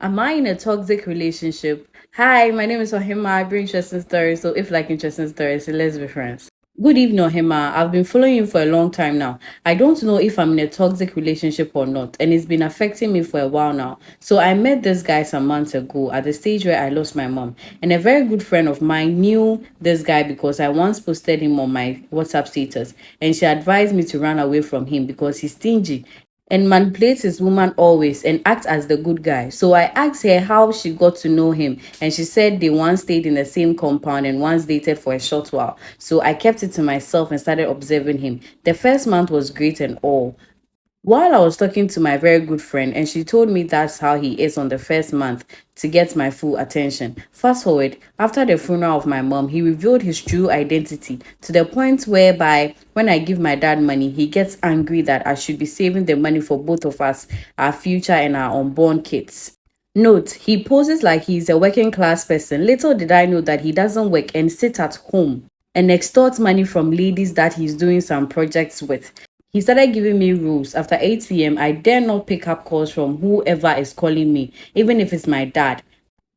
Am I in a toxic relationship? Hi, my name is Ohima. I bring interesting stories. So if like interesting stories, let's be friends. Good evening, Ohima. I've been following you for a long time now. I don't know if I'm in a toxic relationship or not, and it's been affecting me for a while now. So I met this guy some months ago at the stage where I lost my mom. And a very good friend of mine knew this guy because I once posted him on my WhatsApp status, and she advised me to run away from him because he's stingy and manipulates his woman always and acts as the good guy. So I asked her how she got to know him, and she said they once stayed in the same compound and once dated for a short while. So I kept it to myself and started observing him. The first month was great and all, while I was talking to my very good friend, and she told me that's how he is on the first month to get my full attention. Fast forward, after the funeral of my mom, he revealed his true identity to the point whereby when I give my dad money, he gets angry that I should be saving the money for both of us, our future, and our unborn kids. Note, he poses like he's a working class person. Little did I know that he doesn't work and sit at home and extorts money from ladies that he's doing some projects with. He started giving me rules. After 8 p.m., I dare not pick up calls from whoever is calling me, even if it's my dad.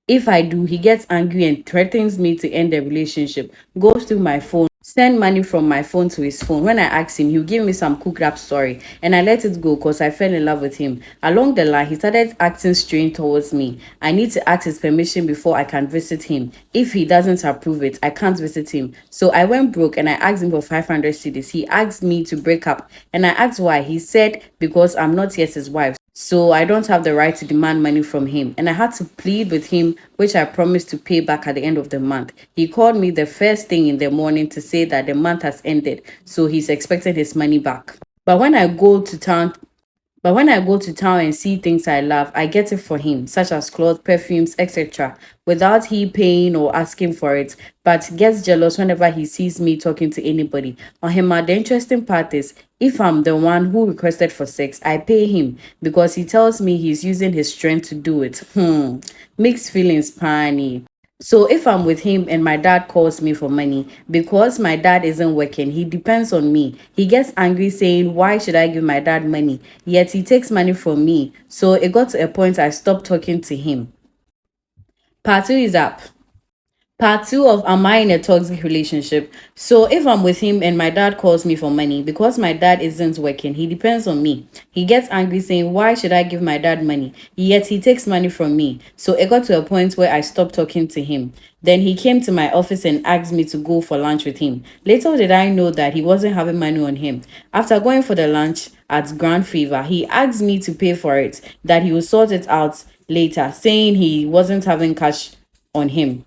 If I do, he gets angry and threatens me to end the relationship, goes through my phone, send money from my phone to his phone. When I ask him, he'll give me some cooked up story, and I let it go because I fell in love with him. Along the line, he started acting strange towards me. I need to ask his permission before I can visit him. If he doesn't approve it, I can't visit him. So I went broke and I asked him for 500 cedis. He asked me to break up, and I asked why. He said because I'm not yet his wife. So I don't have the right to demand money from him. And I had to plead with him, which I promised to pay back at the end of the month. He called me the first thing in the morning to say that the month has ended, so he's expecting his money back. But when I go to town but when I go to town and see things I love, I get it for him, such as clothes, perfumes, etc., without he paying or asking for it, but gets jealous whenever he sees me talking to anybody. On him, the interesting part is, if I'm the one who requested for sex, I pay him because he tells me he's using his strength to do it. Mixed feelings, pani. So if I'm with him and my dad calls me for money, because my dad isn't working, he depends on me. He gets angry saying, why should I give my dad money? Yet he takes money from me. So it got to a point I stopped talking to him. Part 2 is up. Part 2 of Am I in a toxic relationship? So if I'm with him and my dad calls me for money, because my dad isn't working, he depends on me. He gets angry saying, why should I give my dad money? Yet he takes money from me. So it got to a point where I stopped talking to him. Then he came to my office and asked me to go for lunch with him. Later did I know that he wasn't having money on him. After going for the lunch at Grand Fever, he asked me to pay for it, that he will sort it out later, saying he wasn't having cash on him.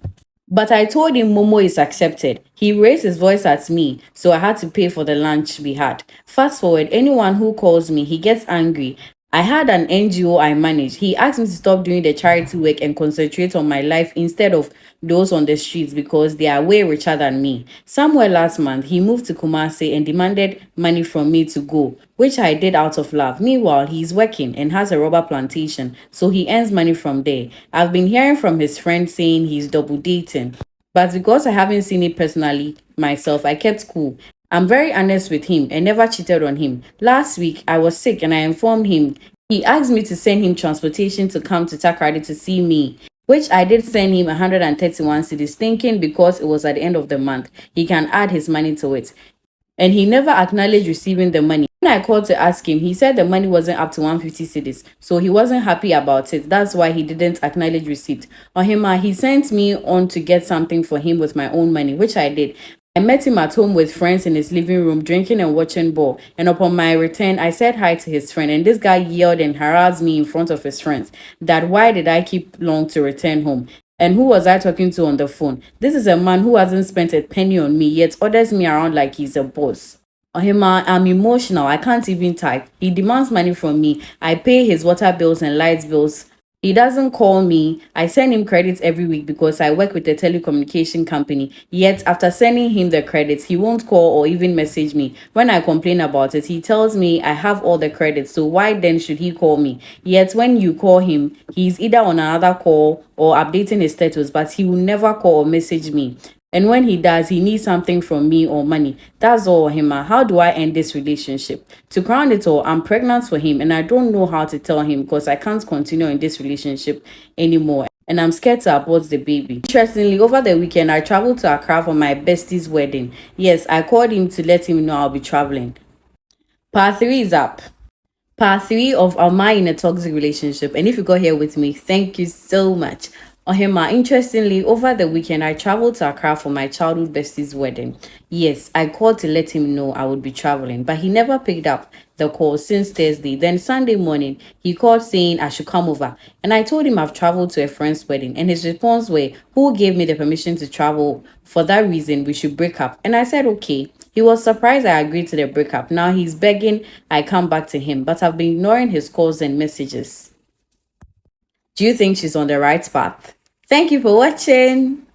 But I told him Momo is accepted. He raised his voice at me, so I had to pay for the lunch we had. Fast forward, anyone who calls me, he gets angry. I had an NGO I manage. He asked me to stop doing the charity work and concentrate on my life instead of those on the streets because they are way richer than me. Somewhere last month, he moved to Kumasi and demanded money from me to go, which I did out of love. Meanwhile, he's working and has a rubber plantation, so he earns money from there. I've been hearing from his friends saying he's double dating. But because I haven't seen it personally myself, I kept cool. I'm very honest with him and never cheated on him. Last week, I was sick and I informed him. He asked me to send him transportation to come to Takrady to see me, which I did send him 131 cedis, thinking because it was at the end of the month, he can add his money to it. And he never acknowledged receiving the money. When I called to ask him, he said the money wasn't up to 150 cedis, so he wasn't happy about it. That's why he didn't acknowledge receipt. Ohima, he sent me on to get something for him with my own money, which I did. I met him at home with friends in his living room, drinking and watching ball. And upon my return, I said hi to his friend, and this guy yelled and harassed me in front of his friends that why did I keep long to return home? And who was I talking to on the phone? This is a man who hasn't spent a penny on me, yet orders me around like he's a boss. Ohima, I'm emotional. I can't even type. He demands money from me. I pay his water bills and lights bills. He doesn't call me. I send him credits every week because I work with a telecommunication company. Yet, after sending him the credits, he won't call or even message me. When I complain about it, he tells me I have all the credits, so why then should he call me? Yet, when you call him, he's either on another call or updating his status, but he will never call or message me. And when he does, he needs something from me or money. That's all, Hima. How do I end this relationship? To crown it all, I'm pregnant for him and I don't know how to tell him because I can't continue in this relationship anymore. And I'm scared to abort the baby. Interestingly, over the weekend, I traveled to Accra for my bestie's wedding. Yes, I called him to let him know I'll be traveling. Part 3 is up. Part 3 of Am I in a Toxic Relationship? And if you got here with me, thank you so much. Ohema, interestingly, over the weekend, I traveled to Accra for my childhood bestie's wedding. Yes, I called to let him know I would be traveling, but he never picked up the call since Thursday. Then Sunday morning, he called saying I should come over. And I told him I've traveled to a friend's wedding. And his response were, who gave me the permission to travel? For that reason, we should break up. And I said, okay. He was surprised I agreed to the breakup. Now he's begging I come back to him, but I've been ignoring his calls and messages. Do you think she's on the right path? Thank you for watching.